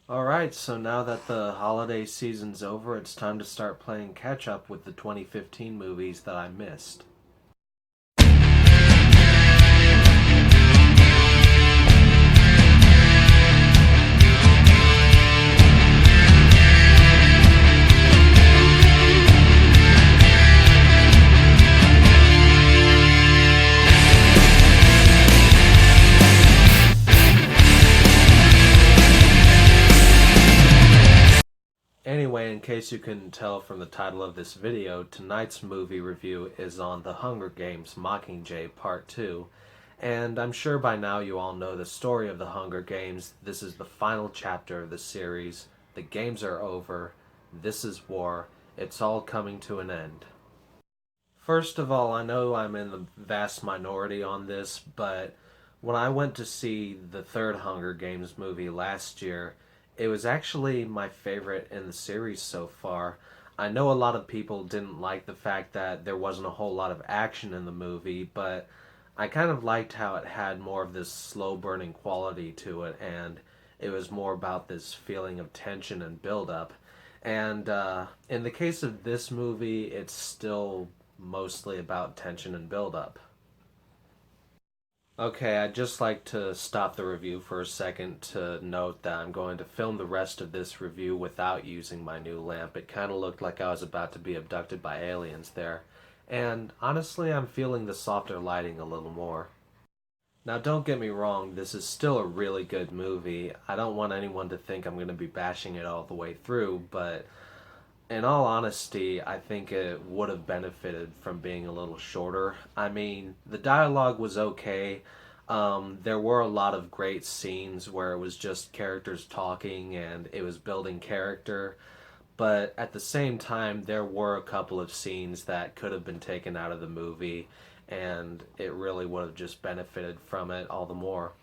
Alright, so now that the holiday season's over, it's time to start playing catch up with the 2015 movies that I missed. Anyway, in case you couldn't tell from the title of this video, tonight's movie review is on The Hunger Games Mockingjay Part 2. And I'm sure by now you all know the story of The Hunger Games. This is the final chapter of the series. The games are over. This is war. It's all coming to an end. First of all, I know I'm in the vast minority on this, but when I went to see the third Hunger Games movie last year, it was actually my favorite in the series so far. I know a lot of people didn't like the fact that there wasn't a whole lot of action in the movie, but I kind of liked how it had more of this slow burning quality to it, and it was more about this feeling of tension and build up. And in the case of this movie, it's still mostly about tension and build up. Okay, I'd just like to stop the review for a second to note that I'm going to film the rest of this review without using my new lamp. It kind of looked like I was about to be abducted by aliens there. And honestly, I'm feeling the softer lighting a little more. Now, don't get me wrong, this is still a really good movie. I don't want anyone to think I'm going to be bashing it all the way through, but in all honesty, I think it would have benefited from being a little shorter. I mean, the dialogue was okay. There were a lot of great scenes where it was just characters talking and it was building character. But at the same time, there were a couple of scenes that could have been taken out of the movie, and it really would have just benefited from it all the more.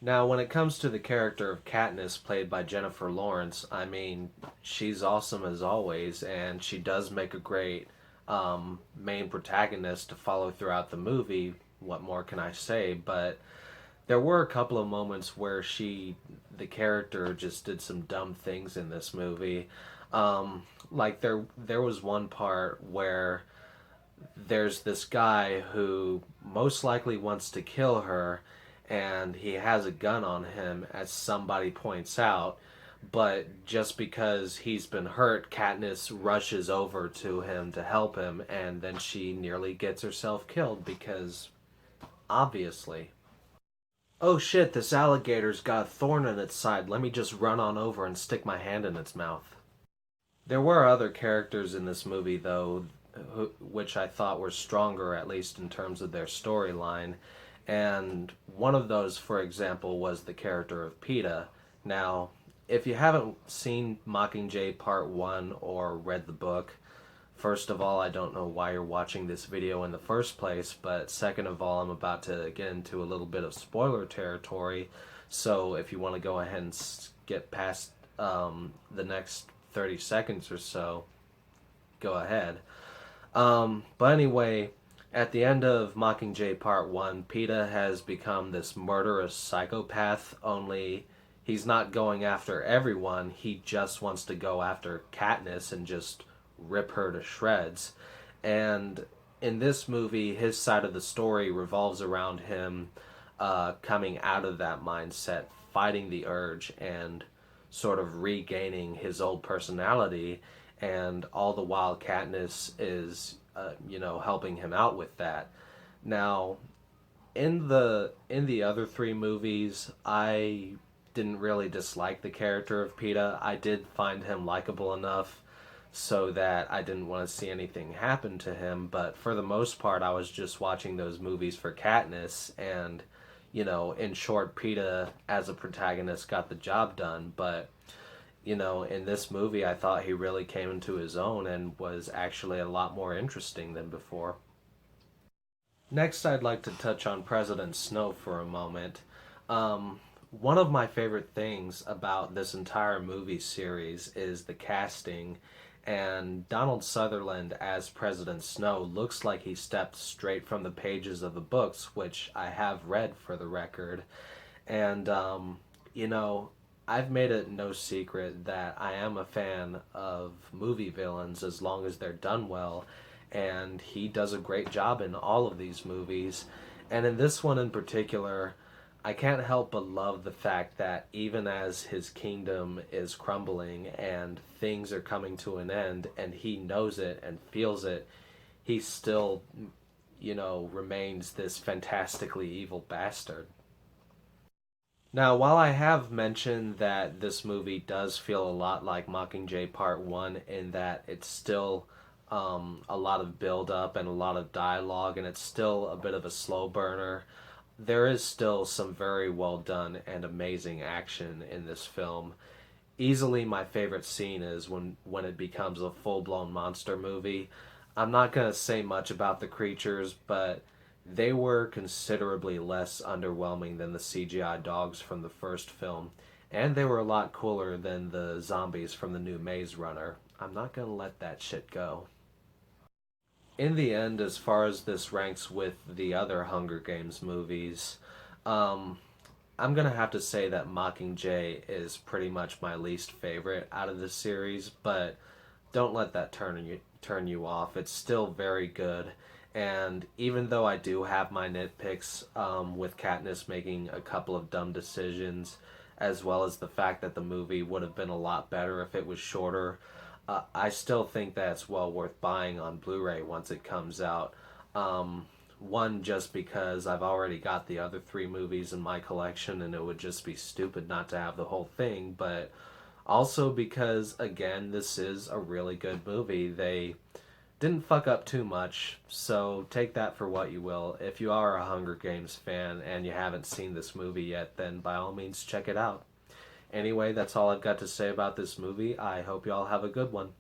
Now, when it comes to the character of Katniss, played by Jennifer Lawrence, I mean, she's awesome as always, and she does make a great main protagonist to follow throughout the movie. What more can I say? But there were a couple of moments where the character, just did some dumb things in this movie. Like there was one part where there's this guy who most likely wants to kill her, and he has a gun on him, as somebody points out. But just because he's been hurt, Katniss rushes over to him to help him, and then she nearly gets herself killed because, obviously. Oh shit, this alligator's got a thorn in its side. Let me just run on over and stick my hand in its mouth. There were other characters in this movie, though, which I thought were stronger, at least in terms of their storyline. And one of those, for example, was the character of Peeta. Now, if you haven't seen Mockingjay Part 1 or read the book, first of all, I don't know why you're watching this video in the first place, but second of all, I'm about to get into a little bit of spoiler territory, so if you want to go ahead and skip past the next 30 seconds or so, go ahead. But anyway, at the end of Mockingjay Part 1, Peeta has become this murderous psychopath, only he's not going after everyone, he just wants to go after Katniss and just rip her to shreds. And in this movie, his side of the story revolves around him coming out of that mindset, fighting the urge, and sort of regaining his old personality. And all the while, Katniss is, helping him out with that. Now, in the other three movies, I didn't really dislike the character of Peeta. I did find him likable enough so that I didn't want to see anything happen to him, but for the most part I was just watching those movies for Katniss, and in short, Peeta as a protagonist got the job done. But in this movie I thought he really came into his own and was actually a lot more interesting than before. Next, I'd like to touch on President Snow for a moment. One of my favorite things about this entire movie series is the casting, and Donald Sutherland as President Snow looks like he stepped straight from the pages of the books, which I have read for the record. And, you know, I've made it no secret that I am a fan of movie villains as long as they're done well, and he does a great job in all of these movies. And in this one in particular, I can't help but love the fact that even as his kingdom is crumbling and things are coming to an end, and he knows it and feels it, he still, remains this fantastically evil bastard. Now, while I have mentioned that this movie does feel a lot like Mockingjay Part 1 in that it's still a lot of build up and a lot of dialogue, and it's still a bit of a slow burner, there is still some very well done and amazing action in this film. Easily my favorite scene is when it becomes a full-blown monster movie. I'm not going to say much about the creatures, but they were considerably less underwhelming than the CGI dogs from the first film, and they were a lot cooler than the zombies from the new Maze Runner. I'm not going to let that shit go. In the end, as far as this ranks with the other Hunger Games movies, um, I'm gonna have to say that Mockingjay is pretty much my least favorite out of the series, but don't let that turn you off. It's still very good, and even though I do have my nitpicks with Katniss making a couple of dumb decisions, as well as the fact that the movie would have been a lot better if it was shorter, I still think that it's well worth buying on Blu-ray once it comes out. One, just because I've already got the other three movies in my collection and it would just be stupid not to have the whole thing, but also because, again, this is a really good movie. They didn't fuck up too much, so take that for what you will. If you are a Hunger Games fan and you haven't seen this movie yet, then by all means check it out. Anyway, that's all I've got to say about this movie. I hope you all have a good one.